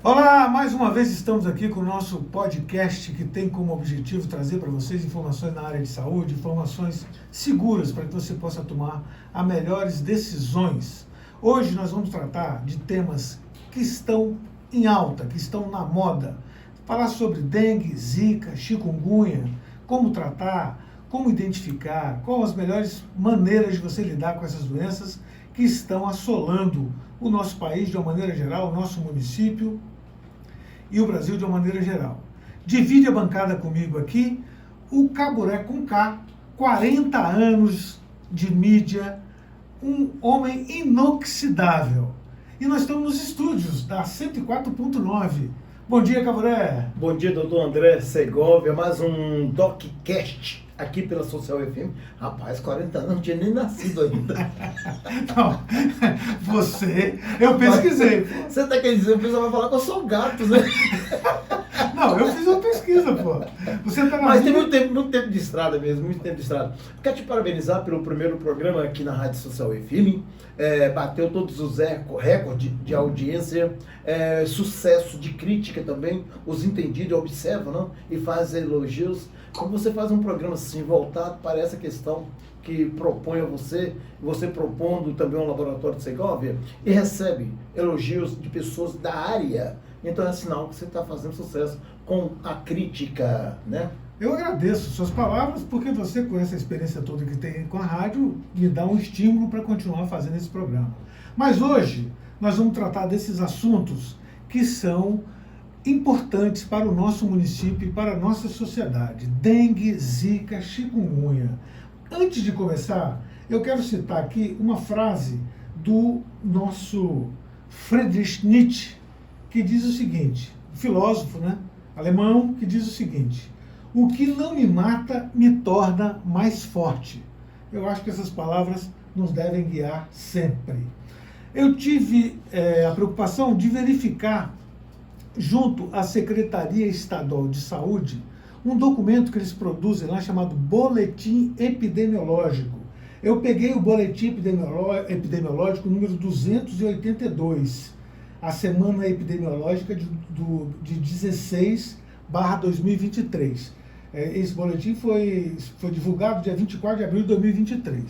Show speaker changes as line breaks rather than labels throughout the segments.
Olá, mais uma vez estamos aqui com o nosso podcast que tem como objetivo trazer para vocês informações na área de saúde, informações seguras para que você possa tomar as melhores decisões. Hoje nós vamos tratar de temas que estão em alta, que estão na moda. Falar sobre dengue, zika, chikungunya, como tratar, como identificar, quais as melhores maneiras de você lidar com essas doenças que estão assolando o nosso país de uma maneira geral, o nosso município e o Brasil de uma maneira geral. Divide a bancada comigo aqui o Caburé com K, 40 anos de mídia, um homem inoxidável. E nós estamos nos estúdios da 104.9. Bom dia, Caburé.
Bom dia, doutor André Segovia, mais um DocCast aqui pela Social FM. Rapaz, 40 anos, não tinha nem nascido ainda.
Não, eu pesquisei.
Você tá querendo dizer, o pessoal vai falar que eu sou gato, né?
Não, eu fiz uma pesquisa, pô. Você tá
Mas tem muito tempo de estrada mesmo, muito tempo de estrada. Quero te parabenizar pelo primeiro programa aqui na Rádio Social FM. Bateu todos os recordes de audiência, sucesso de crítica também. Os entendidos observam, não? E fazem elogios. Quando você faz um programa assim, voltado para essa questão que propõe a você, você propondo também um laboratório de Segovia, e recebe elogios de pessoas da área, então é sinal que você está fazendo sucesso com a crítica, né?
Eu agradeço suas palavras, porque você, com essa experiência toda que tem com a rádio, me dá um estímulo para continuar fazendo esse programa. Mas hoje nós vamos tratar desses assuntos que são importantes para o nosso município e para a nossa sociedade. Dengue, zika, chikungunya. Antes de começar, eu quero citar aqui uma frase do nosso Friedrich Nietzsche, que diz o seguinte, filósofo, né, alemão, que diz o seguinte: o que não me mata me torna mais forte. Eu acho que essas palavras nos devem guiar sempre. Eu tive a preocupação de verificar, junto à Secretaria Estadual de Saúde, um documento que eles produzem lá chamado Boletim Epidemiológico. Eu peguei o Boletim Epidemiológico número 282, a Semana Epidemiológica de 16/2023. Esse boletim foi divulgado dia 24 de abril de 2023.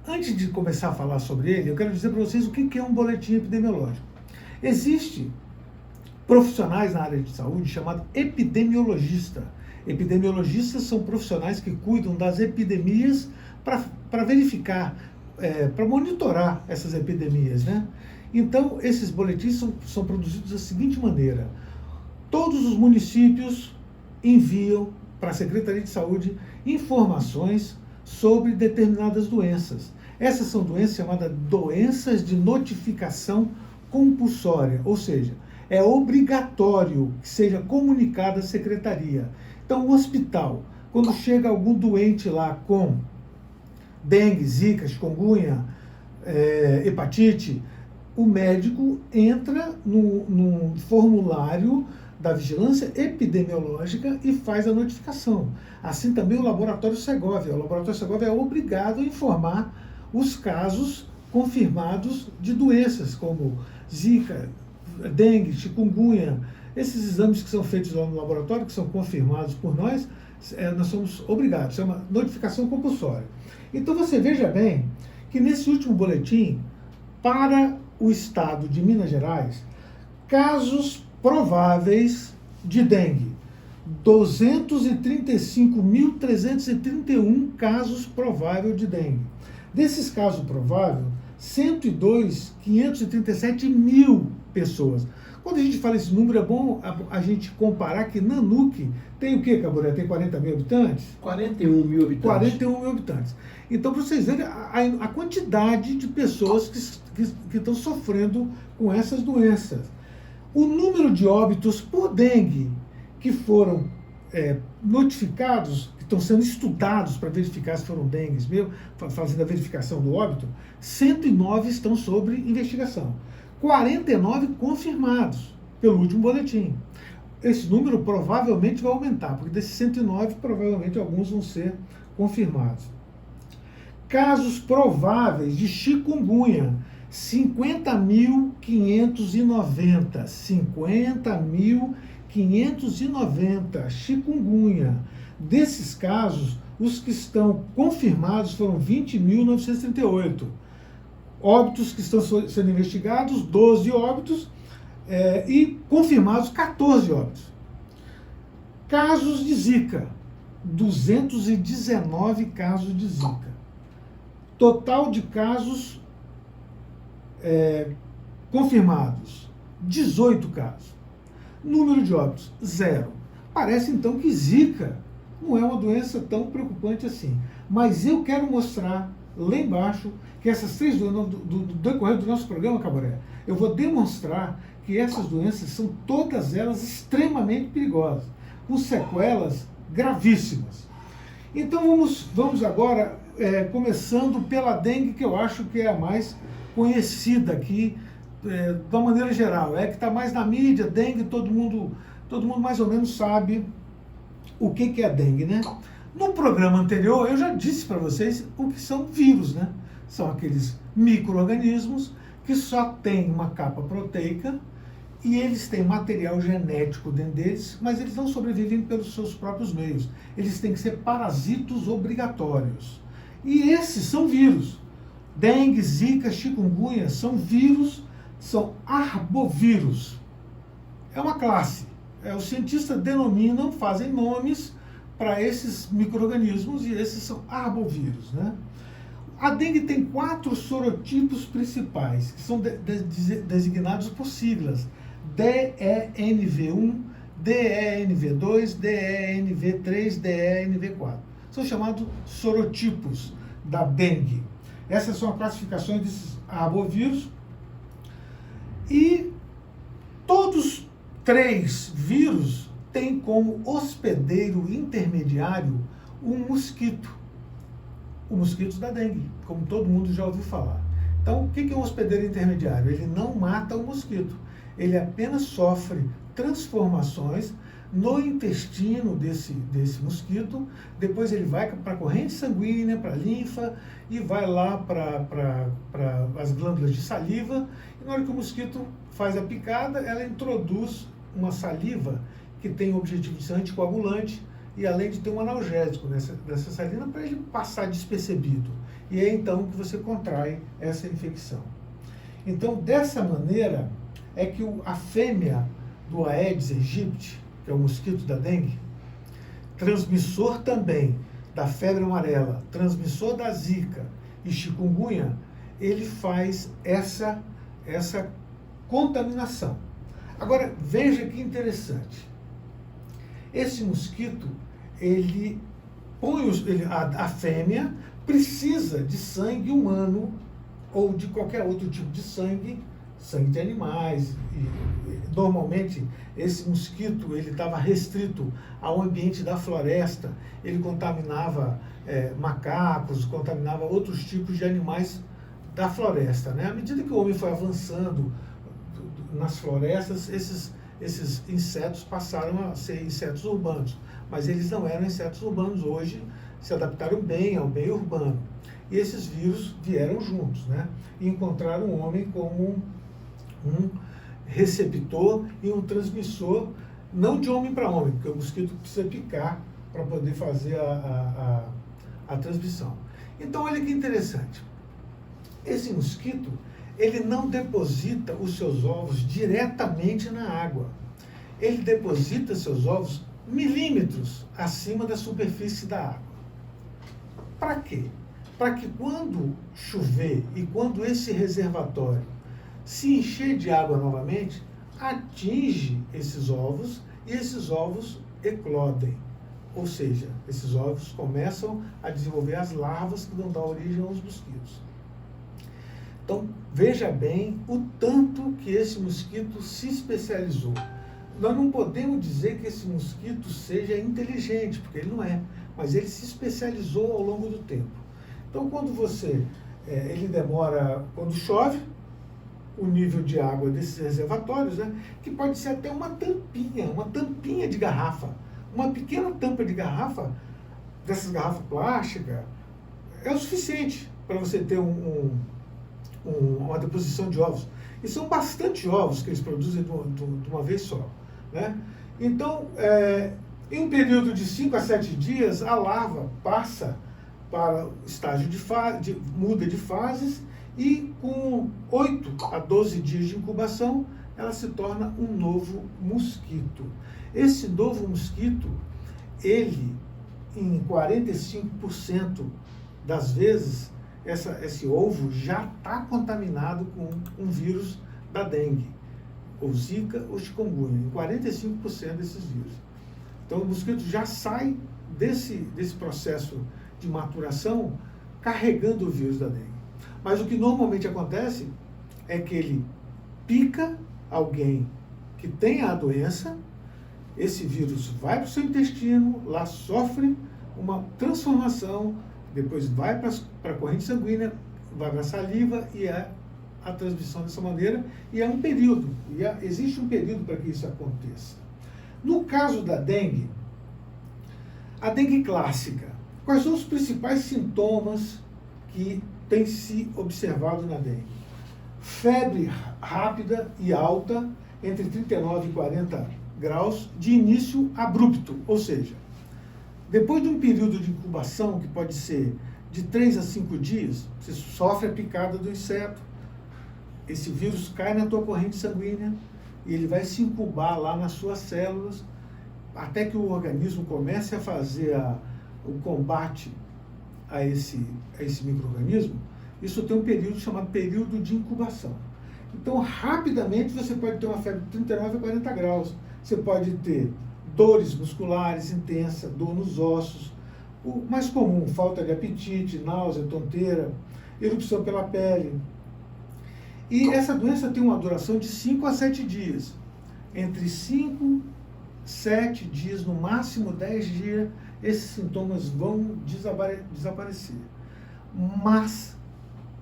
Antes de começar a falar sobre ele, eu quero dizer para vocês o que é um boletim epidemiológico. Existe profissionais na área de saúde chamados epidemiologistas. Epidemiologistas são profissionais que cuidam das epidemias para verificar, para monitorar essas epidemias, né? Então, esses boletins são produzidos da seguinte maneira: todos os municípios enviam para a Secretaria de Saúde informações sobre determinadas doenças. Essas são doenças chamadas doenças de notificação compulsória, ou seja, é obrigatório que seja comunicada à secretaria. Então, o hospital, quando chega algum doente lá com dengue, zika, chikungunya, hepatite, o médico entra no formulário da vigilância epidemiológica e faz a notificação. Assim também o laboratório Segovia. O laboratório Segovia é obrigado a informar os casos confirmados de doenças como zika, dengue, chikungunya. Esses exames que são feitos lá no laboratório, que são confirmados por nós somos obrigados, chama notificação compulsória. Então você veja bem que nesse último boletim, para o estado de Minas Gerais, casos prováveis de dengue, 235.331 casos prováveis de dengue. Desses casos prováveis, 102.537 mil pessoas. Quando a gente fala esse número, é bom a gente comparar que Nanuque tem o quê, Caburé? Tem 40 mil habitantes?
41 mil habitantes.
41 mil habitantes. Então, para vocês verem a quantidade de pessoas que estão sofrendo com essas doenças. O número de óbitos por dengue que foram notificados, que estão sendo estudados para verificar se foram dengues mesmo, fazendo a verificação do óbito, 109 estão sob investigação. 49 confirmados pelo último boletim. Esse número provavelmente vai aumentar, porque desses 109, provavelmente alguns vão ser confirmados. Casos prováveis de chikungunya, 50.590. 50.590 chikungunya. Desses casos, os que estão confirmados foram 20.938. Óbitos que estão sendo investigados, 12 óbitos, e confirmados 14 óbitos. Casos de Zika, 219 casos de Zika. Total de casos confirmados, 18 casos. Número de óbitos, 0. Parece então que Zika não é uma doença tão preocupante assim. Mas eu quero mostrar lá embaixo que essas 3 doenças, do decorrer do nosso programa, Caboré, eu vou demonstrar que essas doenças são todas elas extremamente perigosas, com sequelas gravíssimas. Então vamos agora, começando pela dengue, que eu acho que é a mais conhecida aqui, de uma maneira geral, que está mais na mídia. Dengue, todo mundo mais ou menos sabe o que é a dengue, né? No programa anterior, eu já disse para vocês o que são vírus, né? São aqueles micro-organismos que só têm uma capa proteica e eles têm material genético dentro deles, mas eles não sobrevivem pelos seus próprios meios. Eles têm que ser parasitos obrigatórios. E esses são vírus. Dengue, Zika, chikungunya são vírus, são arbovírus. É uma classe. Os cientistas denominam, fazem nomes para esses micro-organismos, e esses são arbovírus, né? A dengue tem 4 sorotipos principais, que são designados por siglas: DENV1, DENV2, DENV3, DENV4. São chamados sorotipos da dengue. Essas são as classificações desses arbovírus. E todos 3 vírus têm como hospedeiro intermediário um mosquito. O mosquito da dengue, como todo mundo já ouviu falar. Então, o que é um hospedeiro intermediário? Ele não mata o mosquito, ele apenas sofre transformações no intestino desse mosquito. Depois ele vai para a corrente sanguínea, para a linfa, e vai lá para as glândulas de saliva. E na hora que o mosquito faz a picada, ela introduz uma saliva que tem o objetivo de ser anticoagulante, e além de ter um analgésico nessa saliva, para ele passar despercebido. E é então que você contrai essa infecção. Então, dessa maneira, é que a fêmea do Aedes aegypti, que é o mosquito da dengue, transmissor também da febre amarela, transmissor da Zika e chikungunya, ele faz essa contaminação. Agora, veja que interessante. Esse mosquito, a fêmea precisa de sangue humano ou de qualquer outro tipo de sangue de animais. E normalmente, esse mosquito ele estava restrito ao ambiente da floresta. Ele contaminava macacos, contaminava outros tipos de animais da floresta, né? À medida que o homem foi avançando nas florestas, esses insetos passaram a ser insetos urbanos, mas eles não eram insetos urbanos. Hoje se adaptaram bem ao meio urbano. E esses vírus vieram juntos, né? E encontraram o homem como um receptor e um transmissor, não de homem para homem, porque o mosquito precisa picar para poder fazer a transmissão. Então, olha que interessante. Esse mosquito, ele não deposita os seus ovos diretamente na água. Ele deposita seus ovos milímetros acima da superfície da água. Para quê? Para que quando chover e quando esse reservatório se encher de água novamente, atinge esses ovos e esses ovos eclodem. Ou seja, esses ovos começam a desenvolver as larvas que vão dar origem aos mosquitos. Então, veja bem o tanto que esse mosquito se especializou. Nós não podemos dizer que esse mosquito seja inteligente, porque ele não é, mas ele se especializou ao longo do tempo. Então, quando ele demora, quando chove, o nível de água desses reservatórios, né, que pode ser até uma tampinha de garrafa, uma pequena tampa de garrafa, dessas garrafas plásticas, é o suficiente para você ter uma deposição de ovos. E são bastante ovos que eles produzem de uma vez só, né? Então, em um período de 5 a 7 dias, a larva passa para o estágio muda de fases, e com 8 a 12 dias de incubação, ela se torna um novo mosquito. Esse novo mosquito, ele, em 45% das vezes, esse ovo já está contaminado com um vírus da dengue, ou zika ou chikungunya, em 45% desses vírus. Então o mosquito já sai desse processo de maturação carregando o vírus da dengue. Mas o que normalmente acontece é que ele pica alguém que tem a doença, esse vírus vai para o seu intestino, lá sofre uma transformação, depois vai para a corrente sanguínea, vai para a saliva, e é a transmissão dessa maneira, e é um período, existe um período para que isso aconteça. No caso da dengue, a dengue clássica, quais são os principais sintomas que tem se observado na dengue? Febre rápida e alta, entre 39 e 40 graus, de início abrupto, ou seja, depois de um período de incubação, que pode ser de 3 a 5 dias, você sofre a picada do inseto, esse vírus cai na tua corrente sanguínea e ele vai se incubar lá nas suas células, até que o organismo comece a fazer o combate a esse micro-organismo. Isso tem um período chamado período de incubação. Então, rapidamente, você pode ter uma febre de 39 a 40 graus. Você pode ter dores musculares intensas, dor nos ossos, o mais comum, falta de apetite, náusea, tonteira, erupção pela pele. E essa doença tem uma duração de 5 a 7 dias. Entre 5, 7 dias, no máximo 10 dias, esses sintomas vão desaparecer. Mas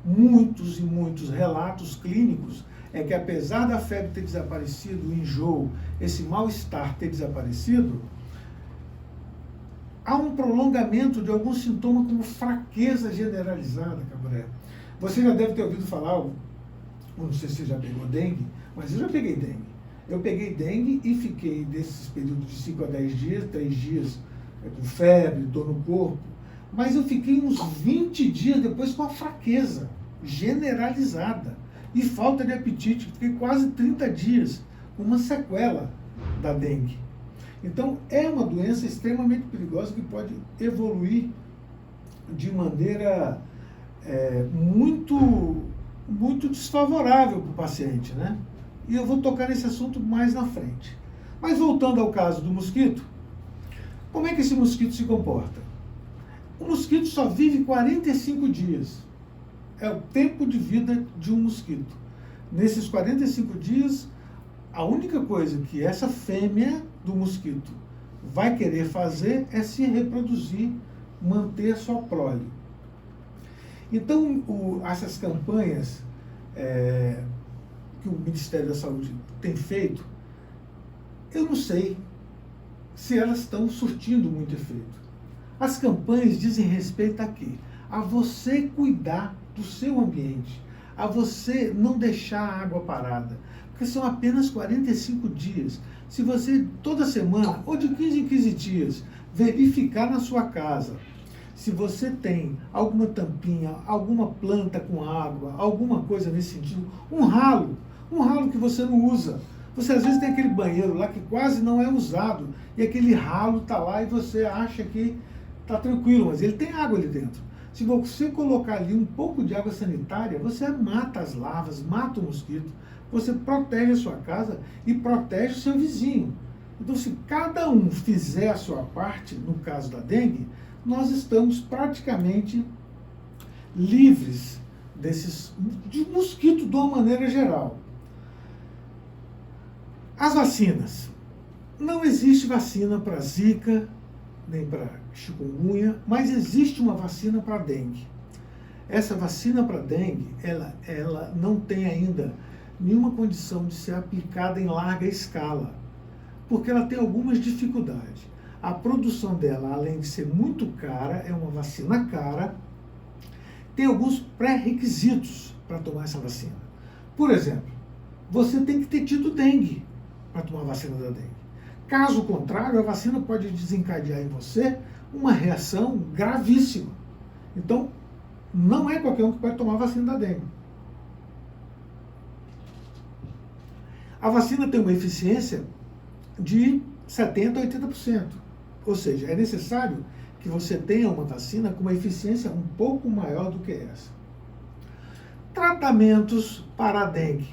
muitos e muitos relatos clínicos é que, apesar da febre ter desaparecido, o enjoo, esse mal-estar ter desaparecido, há um prolongamento de alguns sintomas, como fraqueza generalizada, Caburé. Você já deve ter ouvido falar, não sei se você já pegou dengue, mas eu já peguei dengue. Eu peguei dengue e fiquei, desses períodos de 5 a 10 dias, 3 dias com febre, dor no corpo, mas eu fiquei uns 20 dias depois com a fraqueza generalizada e falta de apetite. Fiquei quase 30 dias com uma sequela da dengue. Então, é uma doença extremamente perigosa que pode evoluir de maneira muito desfavorável para o paciente, né? E eu vou tocar nesse assunto mais na frente. Mas voltando ao caso do mosquito, como é que esse mosquito se comporta? O mosquito só vive 45 dias. É o tempo de vida de um mosquito. Nesses 45 dias, a única coisa que essa fêmea do mosquito vai querer fazer é se reproduzir, manter a sua prole. Então, essas campanhas que o Ministério da Saúde tem feito, eu não sei se elas estão surtindo muito efeito. As campanhas dizem respeito a quê? A você cuidar do seu ambiente, a você não deixar a água parada, porque são apenas 45 dias. Se você, toda semana, ou de 15 em 15 dias, verificar na sua casa, se você tem alguma tampinha, alguma planta com água, alguma coisa nesse sentido, um ralo que você não usa. Você às vezes tem aquele banheiro lá que quase não é usado, e aquele ralo está lá e você acha que está tranquilo, mas ele tem água ali dentro. Se você colocar ali um pouco de água sanitária, você mata as larvas, mata o mosquito, você protege a sua casa e protege o seu vizinho. Então, se cada um fizer a sua parte, no caso da dengue, nós estamos praticamente livres de mosquito de uma maneira geral. As vacinas. Não existe vacina para zika, nem para chikungunya, mas existe uma vacina para dengue. Essa vacina para dengue, ela não tem ainda nenhuma condição de ser aplicada em larga escala, porque ela tem algumas dificuldades. A produção dela, além de ser muito cara, é uma vacina cara, tem alguns pré-requisitos para tomar essa vacina. Por exemplo, você tem que ter tido dengue para tomar a vacina da dengue. Caso contrário, a vacina pode desencadear em você uma reação gravíssima. Então, não é qualquer um que pode tomar a vacina da dengue. A vacina tem uma eficiência de 70% a 80%. Ou seja, é necessário que você tenha uma vacina com uma eficiência um pouco maior do que essa. Tratamentos para a dengue.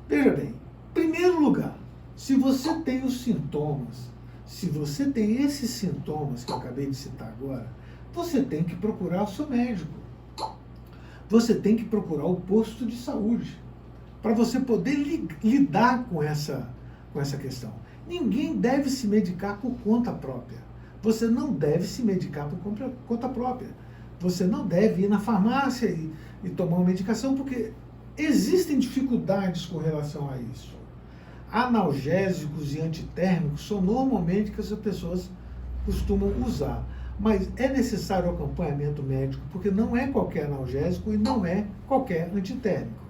Veja bem, em primeiro lugar, se você tem os sintomas, se você tem esses sintomas que eu acabei de citar agora, você tem que procurar o seu médico. Você tem que procurar o posto de saúde para você poder lidar com essa questão. Ninguém deve se medicar por conta própria. Você não deve se medicar por conta própria. Você não deve ir na farmácia e tomar uma medicação, porque existem dificuldades com relação a isso. Analgésicos e antitérmicos são normalmente que as pessoas costumam usar. Mas é necessário acompanhamento médico, porque não é qualquer analgésico e não é qualquer antitérmico.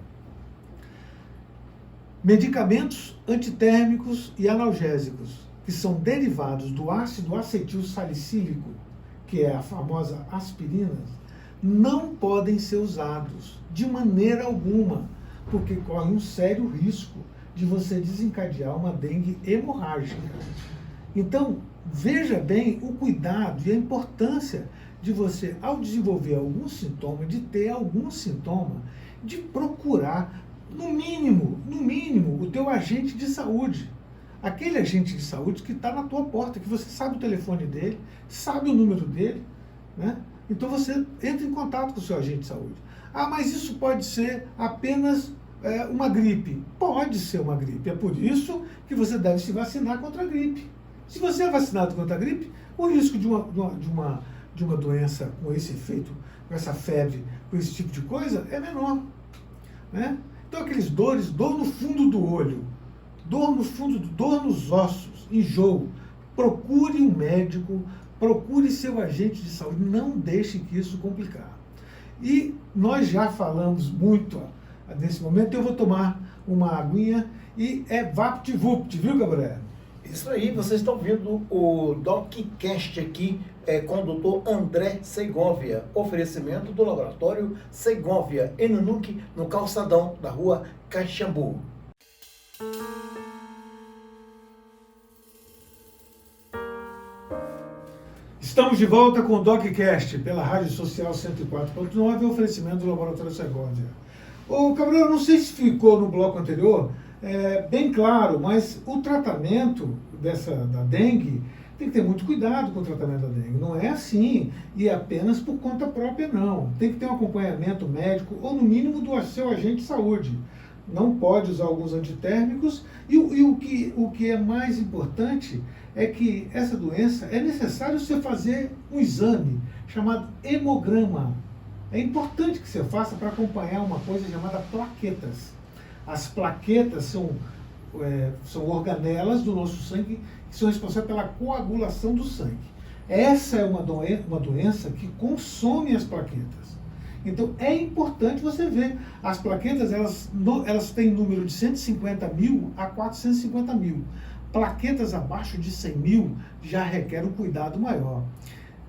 Medicamentos antitérmicos e analgésicos, que são derivados do ácido acetil salicílico, que é a famosa aspirina, não podem ser usados de maneira alguma, porque corre um sério risco de você desencadear uma dengue hemorrágica. Então, veja bem o cuidado e a importância de você, ao desenvolver algum sintoma, de ter algum sintoma, de procurar, no mínimo, o teu agente de saúde. Aquele agente de saúde que está na tua porta, que você sabe o telefone dele, sabe o número dele, né? Então você entra em contato com o seu agente de saúde. Ah, mas isso pode ser apenas uma gripe. Pode ser uma gripe. É por isso que você deve se vacinar contra a gripe. Se você é vacinado contra a gripe, o risco de uma doença com esse efeito, com essa febre, com esse tipo de coisa, é menor, né? Então aqueles dor no fundo do olho, dor nos ossos, enjoo, procure um médico, procure seu agente de saúde, não deixe que isso complicar. E nós já falamos muito nesse momento, eu vou tomar uma aguinha e é VaptVupt, viu, Gabriel?
Isso aí, vocês estão vendo o DocCast aqui com o Dr. André Segovia, oferecimento do Laboratório Segovia, em Nanuque, no calçadão da rua Caxambu.
Estamos de volta com o DocCast pela Rádio Social 104.9, oferecimento do Laboratório Segovia. Ô, Cabral, não sei se ficou no bloco anterior, bem claro, mas o tratamento da dengue, tem que ter muito cuidado com o tratamento da dengue. Não é assim, e apenas por conta própria, não. Tem que ter um acompanhamento médico, ou no mínimo do seu agente de saúde. Não pode usar alguns antitérmicos, e o que é mais importante é que essa doença, é necessário você fazer um exame chamado hemograma. É importante que você faça para acompanhar uma coisa chamada plaquetas. As plaquetas são organelas do nosso sangue que são responsáveis pela coagulação do sangue. Essa é uma doença que consome as plaquetas. Então é importante você ver. As plaquetas elas têm número de 150 mil a 450 mil. Plaquetas abaixo de 100 mil já requer um cuidado maior.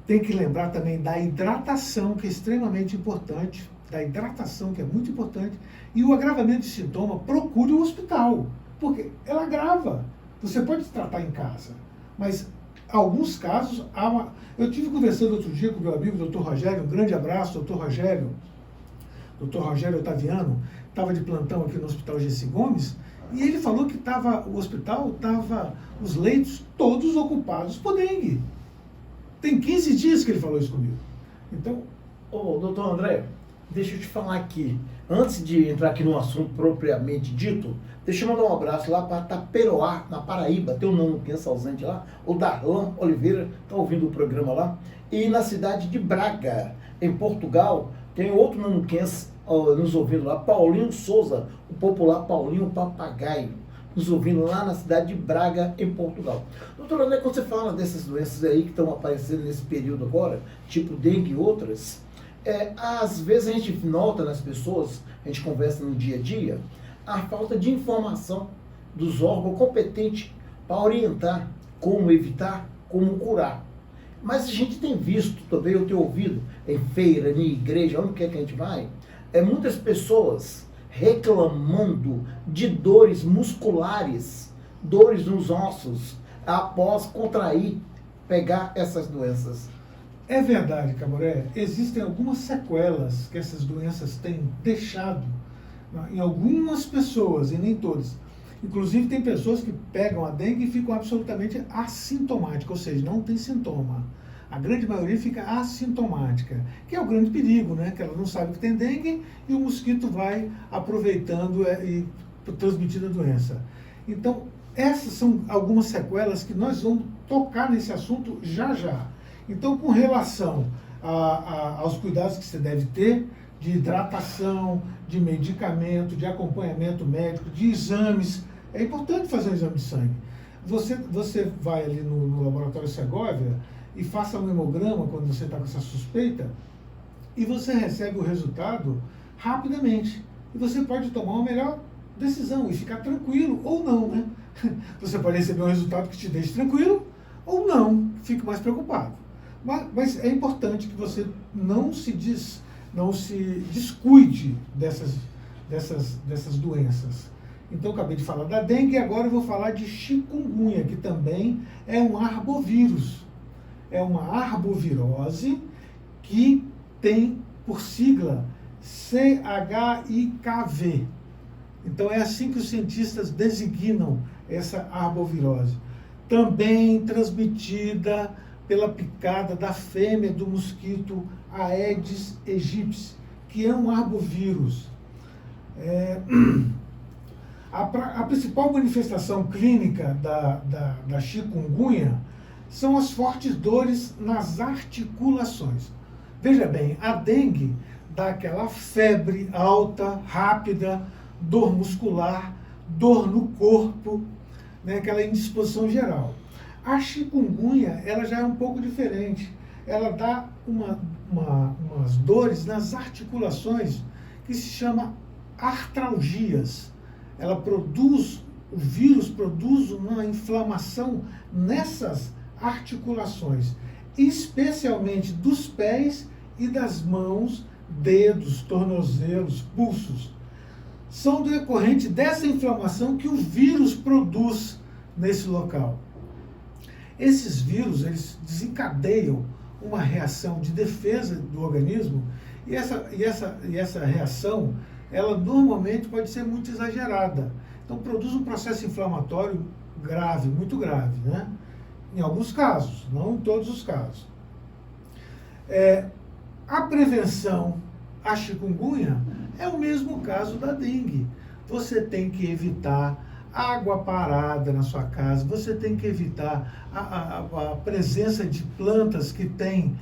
Tem que lembrar também da hidratação, que é extremamente importante, da hidratação, que é muito importante, e o agravamento de sintoma, procure o hospital, porque ela agrava. Você pode tratar em casa, mas alguns casos, eu tive conversando outro dia com o meu amigo, Dr. Rogério, um grande abraço, Dr. Rogério Otaviano, estava de plantão aqui no Hospital Gessi Gomes, e ele falou que o hospital estava, os leitos todos ocupados por dengue. Tem 15 dias que ele falou isso comigo. Então,
doutor André, deixa eu te falar aqui, antes de entrar aqui no assunto propriamente dito, deixa eu mandar um abraço lá para Taperoá, na Paraíba, tem um nanuquense ausente lá, o Darlan Oliveira, está ouvindo o programa lá, e na cidade de Braga, em Portugal, tem outro nanuquense nos ouvindo lá, Paulinho Souza, o popular Paulinho Papagaio, nos ouvindo lá na cidade de Braga, em Portugal. Doutor André, quando você fala dessas doenças aí que estão aparecendo nesse período agora, tipo dengue e outras, Às vezes a gente nota nas pessoas, a gente conversa no dia a dia, a falta de informação dos órgãos competentes para orientar como evitar, como curar. Mas a gente tem visto também, eu tenho ouvido em feira, em igreja, onde quer que a gente vai, muitas pessoas reclamando de dores musculares, dores nos ossos, após contrair, pegar essas doenças.
É verdade, Caboré. Existem algumas sequelas que essas doenças têm deixado em algumas pessoas, e nem todas. Inclusive, tem pessoas que pegam a dengue e ficam absolutamente assintomáticas, ou seja, não tem sintoma. A grande maioria fica assintomática, que é o grande perigo, né? Que ela não sabe que tem dengue e o mosquito vai aproveitando e transmitindo a doença. Então, essas são algumas sequelas que nós vamos tocar nesse assunto já já. Então, com relação aos cuidados que você deve ter, de hidratação, de medicamento, de acompanhamento médico, de exames, é importante fazer um exame de sangue. Você vai ali no laboratório Segovia e faça um hemograma quando você está com essa suspeita e você recebe o resultado rapidamente. E você pode tomar uma melhor decisão e ficar tranquilo, ou não, né? Você pode receber um resultado que te deixe tranquilo, ou não, fique mais preocupado. Mas é importante que você não se descuide dessas doenças. Então, acabei de falar da dengue e agora eu vou falar de chikungunya, que também é um arbovírus. É uma arbovirose que tem por sigla CHIKV. Então, é assim que os cientistas designam essa arbovirose. Também transmitida pela picada da fêmea do mosquito Aedes aegypti, que é um arbovírus. A principal manifestação clínica da chikungunya são as fortes dores nas articulações. Veja bem, a dengue dá aquela febre alta, rápida, dor muscular, dor no corpo, né, aquela indisposição geral. A chikungunya, ela já é um pouco diferente. Ela dá umas dores nas articulações que se chama artralgias. O vírus produz uma inflamação nessas articulações, especialmente dos pés e das mãos, dedos, tornozelos, pulsos. São decorrente dessa inflamação que o vírus produz nesse local. Esses vírus, eles desencadeiam uma reação de defesa do organismo e essa reação, ela normalmente pode ser muito exagerada. Então, produz um processo inflamatório grave, muito grave, né? Em alguns casos, não em todos os casos. A prevenção à chikungunya é o mesmo caso da dengue. Você tem que evitar água parada na sua casa, você tem que evitar a presença de plantas que têm,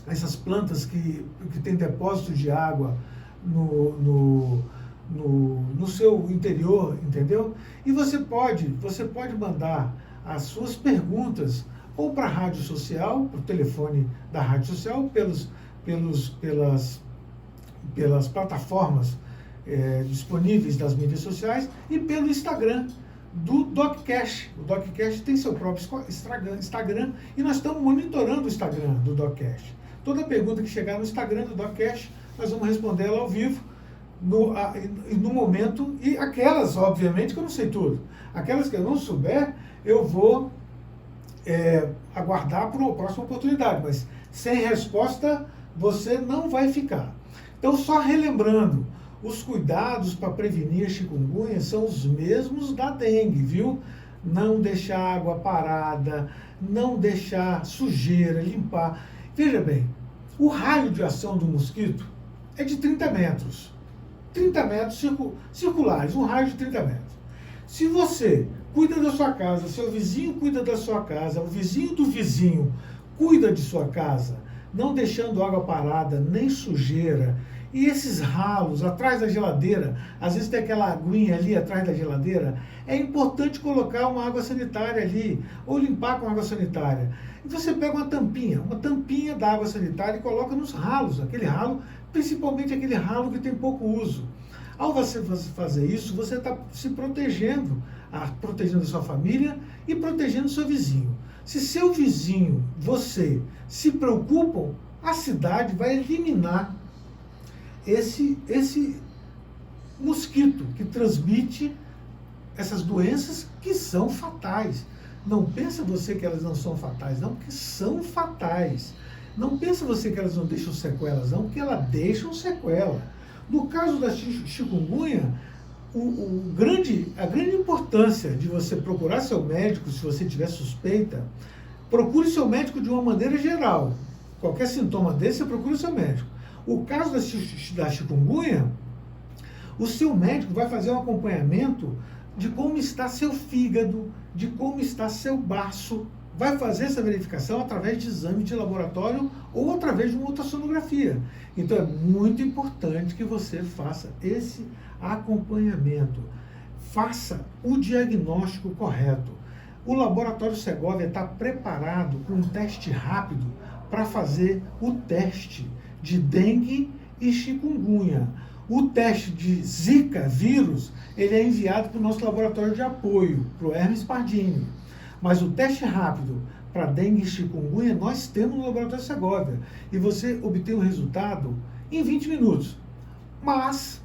essas plantas que têm depósito de água no seu interior, entendeu? E você pode mandar as suas perguntas ou para a rádio social, para o telefone da rádio social, pelas plataformas disponíveis das mídias sociais e pelo Instagram do DocCast. O DocCast tem seu próprio Instagram e nós estamos monitorando o Instagram do DocCast. Toda pergunta que chegar no Instagram do DocCast, nós vamos responder ela ao vivo, no momento, e aquelas, obviamente, que eu não sei tudo. Aquelas que eu não souber, eu vou aguardar para a próxima oportunidade, mas sem resposta você não vai ficar. Então, só relembrando, os cuidados para prevenir a chikungunya são os mesmos da dengue, viu? Não deixar água parada, não deixar sujeira, limpar. Veja bem, o raio de ação do mosquito é de 30 metros. 30 metros circulares, um raio de 30 metros. Se você cuida da sua casa, seu vizinho cuida da sua casa, o vizinho do vizinho cuida de sua casa, não deixando água parada, nem sujeira, E esses ralos atrás da geladeira, às vezes tem aquela aguinha ali atrás da geladeira, é importante colocar uma água sanitária ali, ou limpar com água sanitária. E você pega uma tampinha da água sanitária e coloca nos ralos, aquele ralo, principalmente aquele ralo que tem pouco uso. Ao você fazer isso, você está se protegendo, protegendo a sua família e protegendo o seu vizinho. Se seu vizinho, você, se preocupam, a cidade vai eliminar esse mosquito que transmite essas doenças que são fatais. Não pensa você que elas não são fatais, não, porque são fatais. Não pensa você que elas não deixam sequelas, não, porque elas deixam sequela. No caso da chikungunya, a grande importância de você procurar seu médico, se você tiver suspeita, procure seu médico de uma maneira geral. Qualquer sintoma desse, você procura o seu médico. O caso da chikungunya, o seu médico vai fazer um acompanhamento de como está seu fígado, de como está seu baço. Vai fazer essa verificação através de exame de laboratório ou através de uma ultrassonografia. Então é muito importante que você faça esse acompanhamento. Faça o diagnóstico correto. O laboratório Segovia está preparado com um teste rápido para fazer o teste de dengue e chikungunya. O teste de Zika vírus, ele é enviado para o nosso laboratório de apoio, para o Hermes Pardini. Mas o teste rápido para dengue e chikungunya nós temos no laboratório Segovia. E você obtém o resultado em 20 minutos. Mas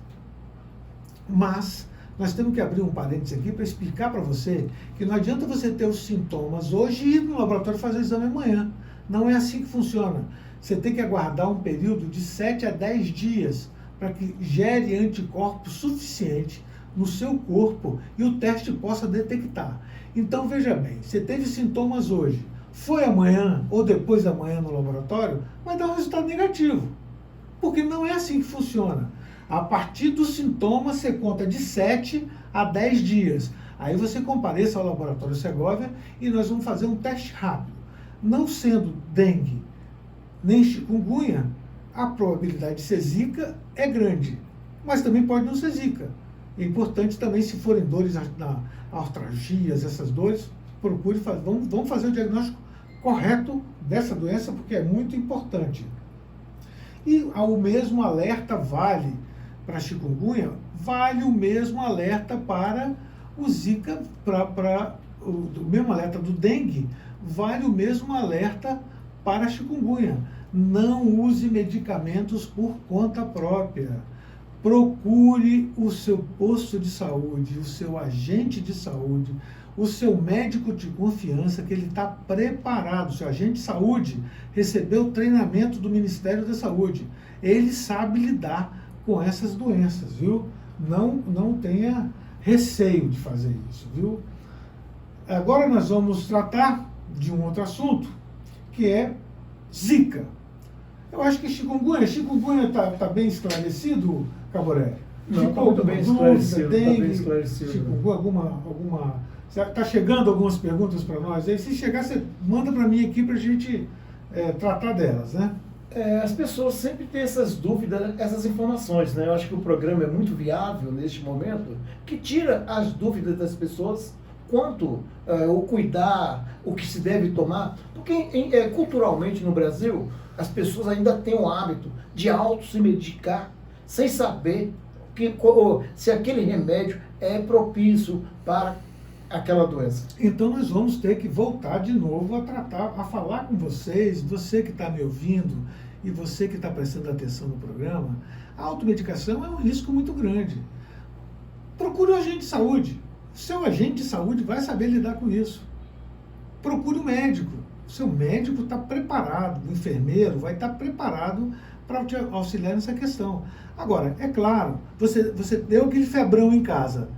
nós temos que abrir um parênteses aqui para explicar para você que não adianta você ter os sintomas hoje e ir no laboratório fazer o exame amanhã. Não é assim que funciona. Você tem que aguardar um período de 7 a 10 dias para que gere anticorpos suficiente no seu corpo e o teste possa detectar. Então, veja bem, você teve sintomas hoje, foi amanhã ou depois da manhã no laboratório, vai dar um resultado negativo. Porque não é assim que funciona. A partir dos sintomas, você conta de 7 a 10 dias. Aí você compareça ao laboratório Segovia e nós vamos fazer um teste rápido. Não sendo dengue nem chikungunya, a probabilidade de ser Zika é grande, mas também pode não ser Zika. É importante também, se forem dores artralgias, essas dores, procure fazer. Vamos fazer o diagnóstico correto dessa doença, porque é muito importante. E o mesmo alerta vale para a chikungunya, vale o mesmo alerta para o Zika, o mesmo alerta do dengue, vale o mesmo alerta para a chikungunya. Não use medicamentos por conta própria. Procure o seu posto de saúde, o seu agente de saúde, o seu médico de confiança, que ele está preparado. O seu agente de saúde recebeu treinamento do Ministério da Saúde. Ele sabe lidar com essas doenças, viu? Não tenha receio de fazer isso, viu? Agora nós vamos tratar de um outro assunto, que é Zika. Eu acho que chikungunya está bem esclarecido, Caboré?
Não, está muito bem esclarecido.
Chikungunya, está chegando algumas perguntas para nós aí. Se chegar, você manda para mim aqui para a gente tratar delas, né?
As pessoas sempre têm essas dúvidas, essas informações, né? Eu acho que o programa é muito viável neste momento, que tira as dúvidas das pessoas quanto o cuidar, o que se deve tomar, porque culturalmente no Brasil as pessoas ainda têm o hábito de se medicar sem saber se aquele remédio é propício para aquela doença.
Então nós vamos ter que voltar de novo a falar com vocês, você que está me ouvindo e você que está prestando atenção no programa. A automedicação é um risco muito grande. Procure um agente de saúde. O seu agente de saúde vai saber lidar com isso. Procure um médico. O seu médico está preparado, o enfermeiro vai estar preparado para te auxiliar nessa questão. Agora, é claro, você deu aquele febrão em casa.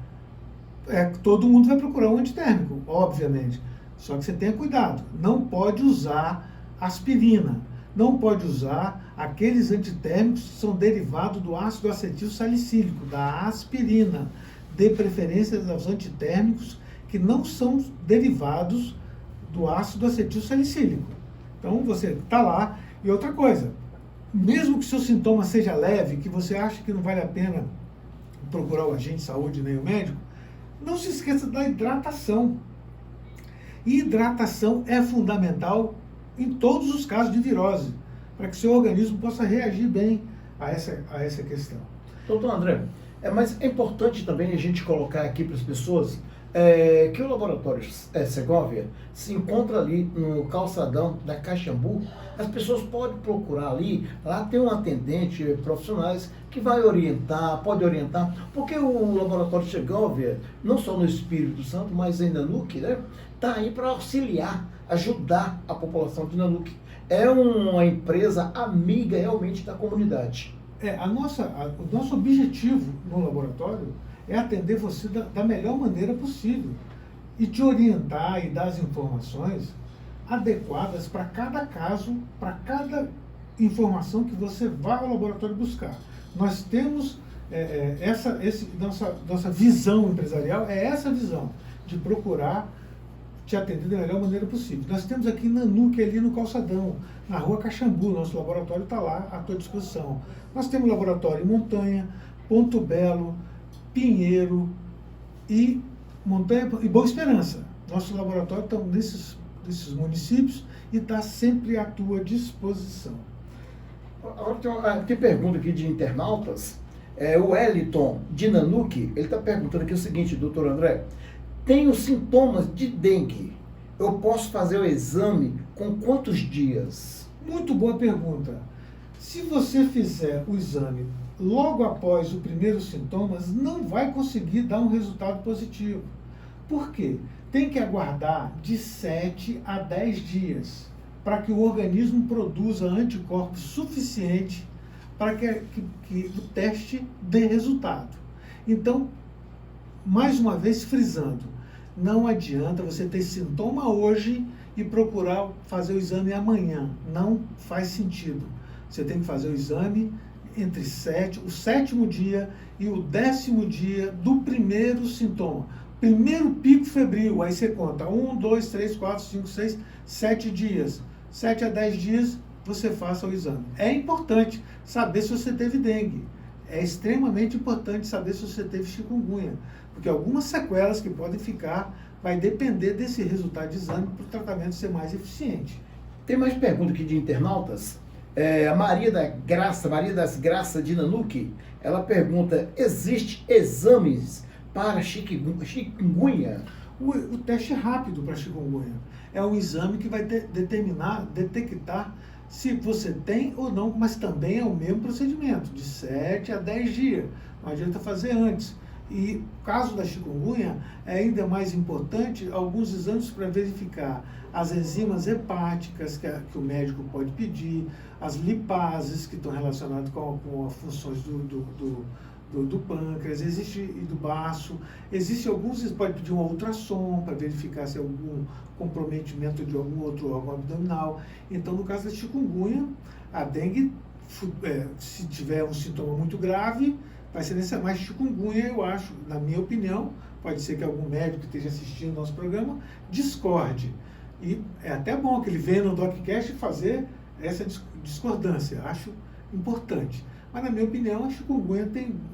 Todo mundo vai procurar um antitérmico, obviamente. Só que você tenha cuidado. Não pode usar aspirina. Não pode usar aqueles antitérmicos que são derivados do ácido acetil salicílico, da aspirina. Dê preferência aos antitérmicos que não são derivados do ácido acetil salicílico. Então você está lá. E outra coisa, mesmo que seu sintoma seja leve, que você acha que não vale a pena procurar o agente de saúde nem o médico, não se esqueça da hidratação. E hidratação é fundamental em todos os casos de virose, para que seu organismo possa reagir bem a essa questão.
Doutor André, mas é importante também a gente colocar aqui para as pessoas que o laboratório Segovia se encontra ali no calçadão da Caxambu. As pessoas podem procurar ali, lá tem um atendente profissionais que vai orientar, pode orientar, porque o laboratório Segovia, não só no Espírito Santo, mas em Nanuque, né, está aí para auxiliar, ajudar a população de Nanuque. É uma empresa amiga realmente da comunidade.
O nosso objetivo no laboratório é atender você da melhor maneira possível e te orientar e dar as informações adequadas para cada caso, para cada informação que você vai ao laboratório buscar. Nós temos nossa visão empresarial, é essa visão de procurar te atender da melhor maneira possível. Nós temos aqui em Nanuque, ali no calçadão, na rua Caxambu, nosso laboratório está lá à tua disposição. Nós temos laboratório em Montanha, Ponto Belo, Pinheiro e Boa Esperança. Nosso laboratório está nesses municípios e está sempre à tua disposição.
Agora tem pergunta aqui de internautas. O Wellington de Nanuque, ele está perguntando aqui o seguinte, doutor André: tenho sintomas de dengue, eu posso fazer o exame com quantos dias?
Muito boa pergunta. Se você fizer o exame logo após os primeiros sintomas, não vai conseguir dar um resultado positivo. Por quê? Tem que aguardar de 7 a 10 dias para que o organismo produza anticorpos suficiente para que o teste dê resultado. Então, mais uma vez frisando, não adianta você ter sintoma hoje e procurar fazer o exame amanhã. Não faz sentido. Você tem que fazer o exame entre o 7º dia e o 10º dia do primeiro sintoma. Primeiro pico febril, aí você conta 1, 2, 3, 4, 5, 6, 7 dias. 7 a 10 dias você faça o exame. É importante saber se você teve dengue. É extremamente importante saber se você teve chikungunya, porque algumas sequelas que podem ficar vai depender desse resultado de exame para o tratamento ser mais eficiente.
Tem mais pergunta aqui de internautas. A Maria das Graças de Nanuque, ela pergunta: existe exames para chikungunya?
O teste é rápido para chikungunya. É um exame que vai detectar se você tem ou não, mas também é o mesmo procedimento, de 7 a 10 dias. Não adianta fazer antes. E no caso da chikungunya, é ainda mais importante alguns exames para verificar as enzimas hepáticas que o médico pode pedir, as lipases que estão relacionadas com as funções do pâncreas, e do baço. Existe alguns, você pode pedir um ultrassom para verificar se há algum comprometimento de algum outro órgão abdominal. Então, no caso da chikungunya, a dengue, se tiver um sintoma muito grave, vai ser necessário. Mas chikungunya, eu acho, na minha opinião, pode ser que algum médico que esteja assistindo o nosso programa discorde. E é até bom que ele venha no DocCast fazer essa discordância. Acho importante. Mas, na minha opinião, a chikungunya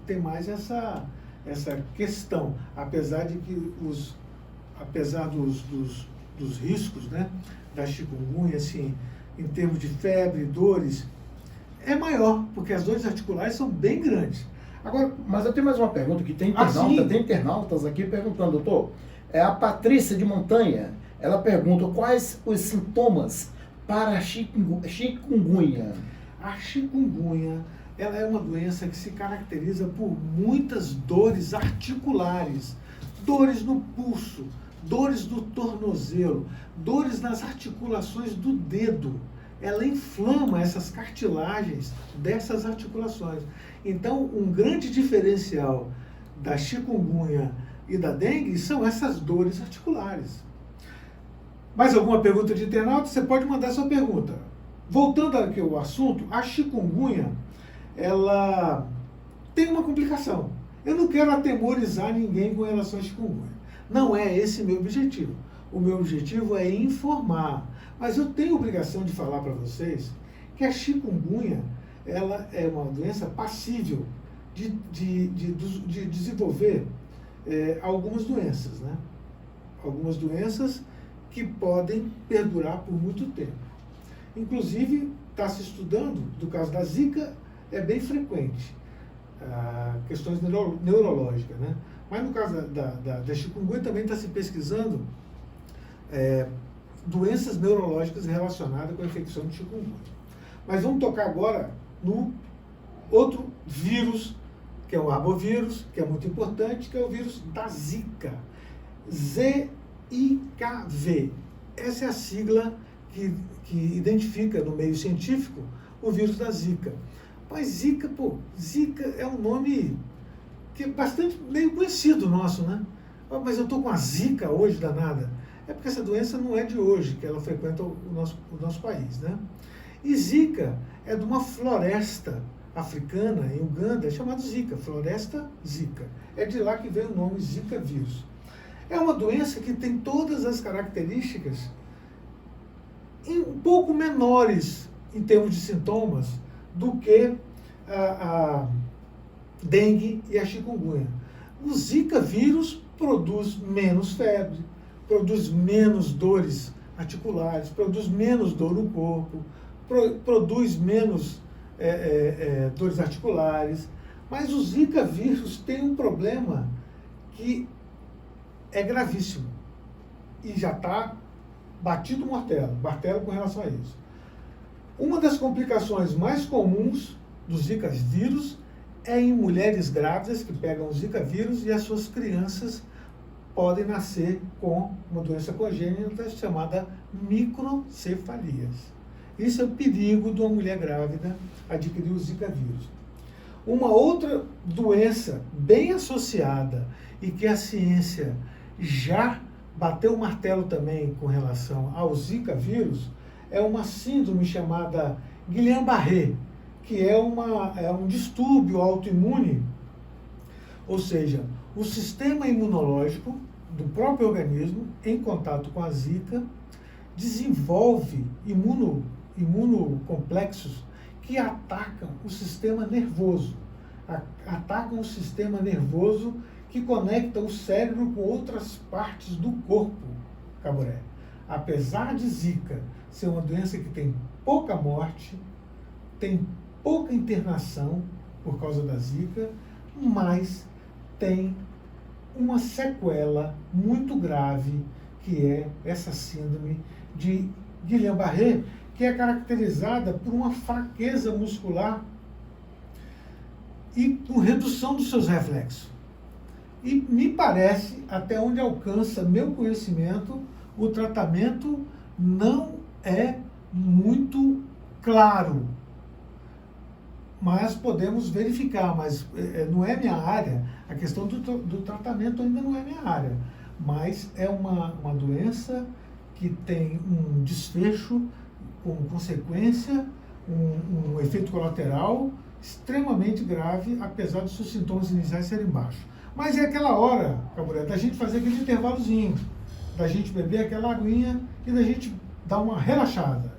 tem mais essa questão. Apesar dos riscos, né, da chikungunya, assim, em termos de febre, dores, é maior, porque as dores articulares são bem grandes.
Agora, mas eu tenho mais uma pergunta que tem internautas aqui perguntando, doutor. A Patrícia de Montanha, ela pergunta: quais os sintomas para a chikungunya?
A chikungunya, ela é uma doença que se caracteriza por muitas dores articulares, dores no pulso, dores no tornozelo, dores nas articulações do dedo. Ela inflama essas cartilagens dessas articulações. Então, um grande diferencial da chikungunya e da dengue são essas dores articulares. Mais alguma pergunta de internauta? Você pode mandar sua pergunta. Voltando aqui ao assunto, a chikungunya, ela tem uma complicação. Eu não quero atemorizar ninguém com relação à chikungunya. Não é esse meu objetivo. O meu objetivo é informar. Mas eu tenho a obrigação de falar para vocês que a chikungunya, ela é uma doença passível de desenvolver algumas doenças, né? Algumas doenças que podem perdurar por muito tempo. Inclusive, está se estudando, do caso da Zika, é bem frequente, questões neurológicas, né? Mas no caso da chikungunya também está se pesquisando doenças neurológicas relacionadas com a infecção de chikungunya. Mas vamos tocar agora no outro vírus, que é o arbovírus, que é muito importante, que é o vírus da Zika. ZIKV. Essa é a sigla que identifica no meio científico o vírus da Zika. Mas Zika é um nome que é bastante meio conhecido nosso, né? Mas eu estou com a Zika hoje, danada. É porque essa doença não é de hoje, que ela frequenta o nosso país, né? E Zika é de uma floresta africana, em Uganda, chamada Zika, floresta Zika. É de lá que vem o nome Zika vírus. É uma doença que tem todas as características um pouco menores em termos de sintomas do que a dengue e a chikungunya. O Zika vírus produz menos febre, produz menos dores articulares, produz menos dor no corpo, produz menos dores articulares, mas o Zika vírus tem um problema que é gravíssimo e já está batido o martelo com relação a isso. Uma das complicações mais comuns do Zika vírus é em mulheres grávidas que pegam o Zika vírus e as suas crianças podem nascer com uma doença congênita chamada microcefalias. Isso é o perigo de uma mulher grávida adquirir o Zika vírus. Uma outra doença bem associada e que a ciência já bateu o martelo também com relação ao Zika vírus é uma síndrome chamada Guillain-Barré, que é um distúrbio autoimune, ou seja, o sistema imunológico do próprio organismo, em contato com a Zika, desenvolve imunocomplexos que atacam o sistema nervoso, atacam o sistema nervoso que conecta o cérebro com outras partes do corpo, Caburé. Apesar de Zika ser uma doença que tem pouca morte, tem pouca internação por causa da Zika, mas tem uma sequela muito grave, que é essa síndrome de Guillain-Barré, que é caracterizada por uma fraqueza muscular e com redução dos seus reflexos. E me parece, até onde alcança meu conhecimento, o tratamento não é muito claro. Mas podemos verificar, mas não é minha área. A questão do tratamento ainda não é minha área. Mas é uma doença que tem um desfecho com consequência, um efeito colateral extremamente grave, apesar dos seus sintomas iniciais serem baixos. Mas é aquela hora, Caburé, da gente fazer aquele intervalozinho, da gente beber aquela aguinha e da gente dar uma relaxada.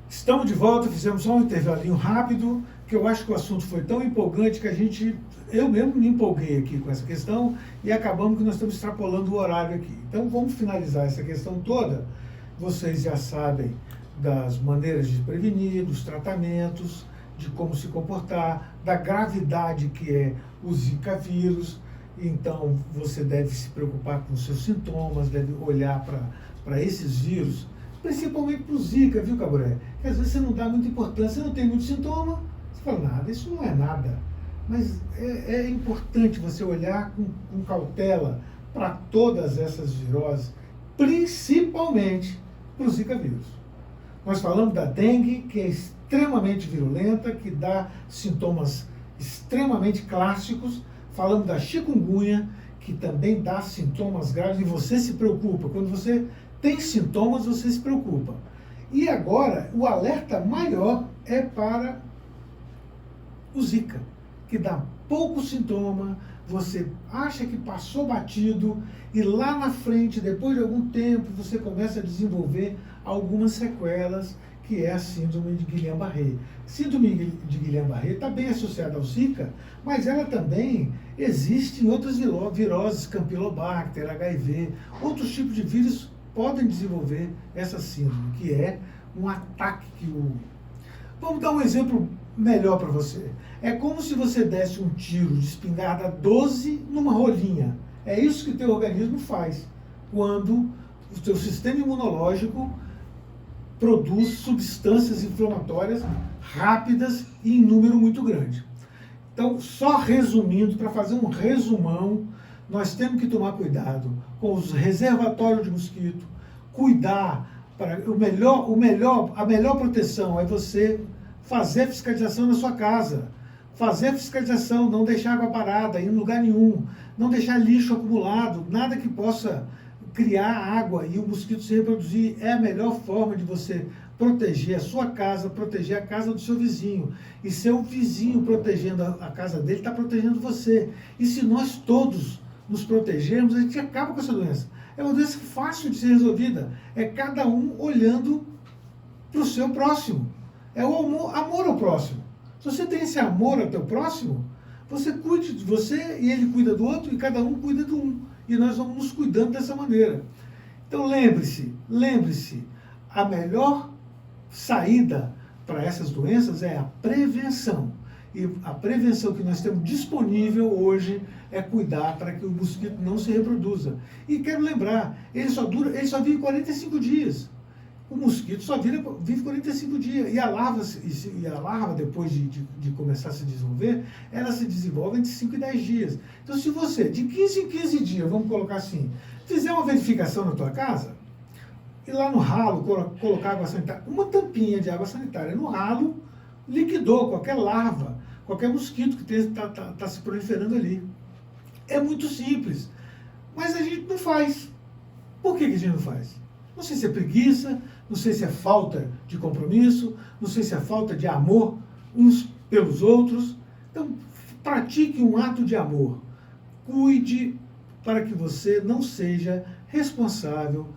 Estamos de volta, fizemos só um intervalinho rápido, que eu acho que o assunto foi tão empolgante que eu mesmo me empolguei aqui com essa questão e acabamos que nós estamos extrapolando o horário aqui. Então vamos finalizar essa questão toda. Vocês já sabem das maneiras de prevenir, dos tratamentos, de como se comportar, da gravidade que é o Zika vírus. Então você deve se preocupar com os seus sintomas, deve olhar para esses vírus, principalmente para o Zika, viu, Caburé? Que às vezes você não dá muita importância, você não tem muito sintoma, você fala, nada, isso não é nada. Mas é importante você olhar com cautela para todas essas viroses, principalmente para o Zika vírus. Nós falamos da dengue, que é extremamente virulenta, que dá sintomas extremamente clássicos. Falamos da chikungunya, que também dá sintomas graves, e você se preocupa. Quando você tem sintomas, você se preocupa. E agora, o alerta maior é para o Zika, que dá pouco sintoma, você acha que passou batido e lá na frente, depois de algum tempo, você começa a desenvolver algumas sequelas, que é a síndrome de Guillain-Barré. Síndrome de Guillain-Barré está bem associada ao Zika, mas ela também existe em outras viroses, Campylobacter, HIV, outros tipos de vírus podem desenvolver essa síndrome, que é um ataque que o... Vamos dar um exemplo melhor para você. É como se você desse um tiro de espingarda 12 numa rolinha. É isso que o teu organismo faz quando o teu sistema imunológico produz substâncias inflamatórias rápidas e em número muito grande. Então, só resumindo, para fazer um resumão, nós temos que tomar cuidado com os reservatórios de mosquito, cuidar para a melhor proteção é você fazer a fiscalização na sua casa, fazer a fiscalização, não deixar água parada em lugar nenhum, não deixar lixo acumulado, nada que possa criar água e o mosquito se reproduzir. É a melhor forma de você proteger a sua casa, proteger a casa do seu vizinho. E seu vizinho protegendo a casa dele, está protegendo você. E se nós todos nos protegermos, a gente acaba com essa doença. É uma doença fácil de ser resolvida. É cada um olhando para o seu próximo. É o amor ao próximo. Se você tem esse amor ao teu próximo, você cuide de você e ele cuida do outro e cada um cuida do um. E nós vamos nos cuidando dessa maneira. Então lembre-se, a melhor saída para essas doenças é a prevenção. E a prevenção que nós temos disponível hoje é cuidar para que o mosquito não se reproduza. E quero lembrar, ele só vive 45 dias. O mosquito só vive 45 dias. E a larva depois de começar a se desenvolver, ela se desenvolve entre 5 e 10 dias. Então, se você, de 15 em 15 dias, vamos colocar assim, fizer uma verificação na tua casa, e lá no ralo colocar água sanitária, uma tampinha de água sanitária no ralo, liquidou qualquer larva, qualquer mosquito que está se proliferando ali. É muito simples. Mas a gente não faz. Por que a gente não faz? Não sei se é preguiça, não sei se é falta de compromisso, não sei se é falta de amor uns pelos outros. Então, pratique um ato de amor. Cuide para que você não seja responsável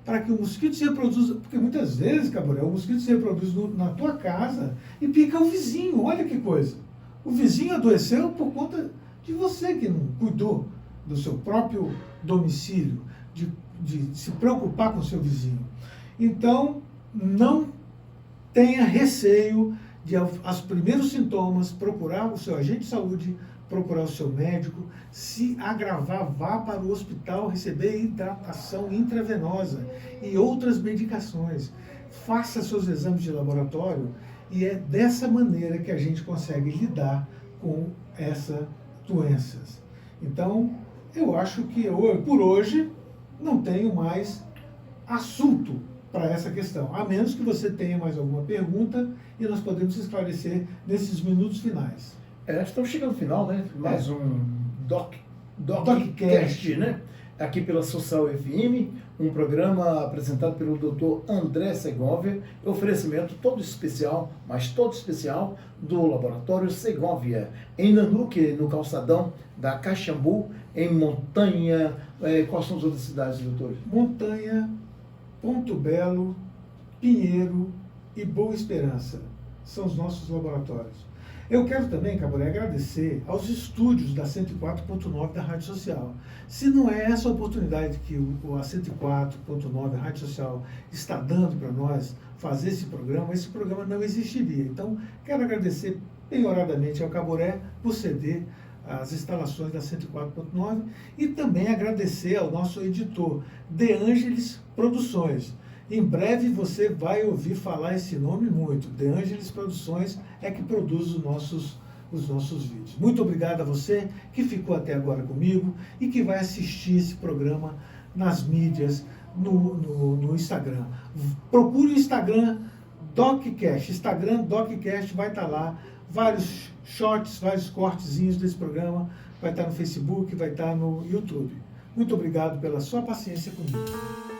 para que o mosquito se reproduza. Porque muitas vezes, Caboré, o mosquito se reproduz na tua casa e pica o vizinho. Olha que coisa. O vizinho adoeceu por conta de você que não cuidou do seu próprio domicílio, de se preocupar com o seu vizinho. Então, não tenha receio de, aos primeiros sintomas, procurar o seu agente de saúde, procurar o seu médico. Se agravar, vá para o hospital receber hidratação intravenosa e outras medicações. Faça seus exames de laboratório e é dessa maneira que a gente consegue lidar com essas doenças. Então, eu acho que por hoje não tenho mais assunto para essa questão, a menos que você tenha mais alguma pergunta e nós podemos esclarecer nesses minutos finais.
Estamos chegando ao final, né? Mais um DocCast, né? Aqui pela Social FM, um programa apresentado pelo Dr. André Segovia, oferecimento todo especial, mas todo especial, do Laboratório Segovia, em Nanuque, no calçadão da Caxambu, em Montanha. Quais são as outras cidades, doutor?
Montanha, Ponto Belo, Pinheiro e Boa Esperança são os nossos laboratórios. Eu quero também, Caboré, agradecer aos estúdios da 104.9 da Rádio Social. Se não é essa oportunidade que a 104.9, a Rádio Social, está dando para nós fazer esse programa não existiria. Então, quero agradecer penhoradamente ao Caboré por ceder as instalações da 104.9 e também agradecer ao nosso editor, De Angelis Produções. Em breve você vai ouvir falar esse nome muito. De Angelis Produções é que produz os nossos vídeos. Muito obrigado a você que ficou até agora comigo e que vai assistir esse programa nas mídias, no Instagram. Procure o Instagram DocCast. Instagram DocCast vai estar lá. Vários shorts, vários cortezinhos desse programa. Vai estar no Facebook, vai estar no YouTube. Muito obrigado pela sua paciência comigo.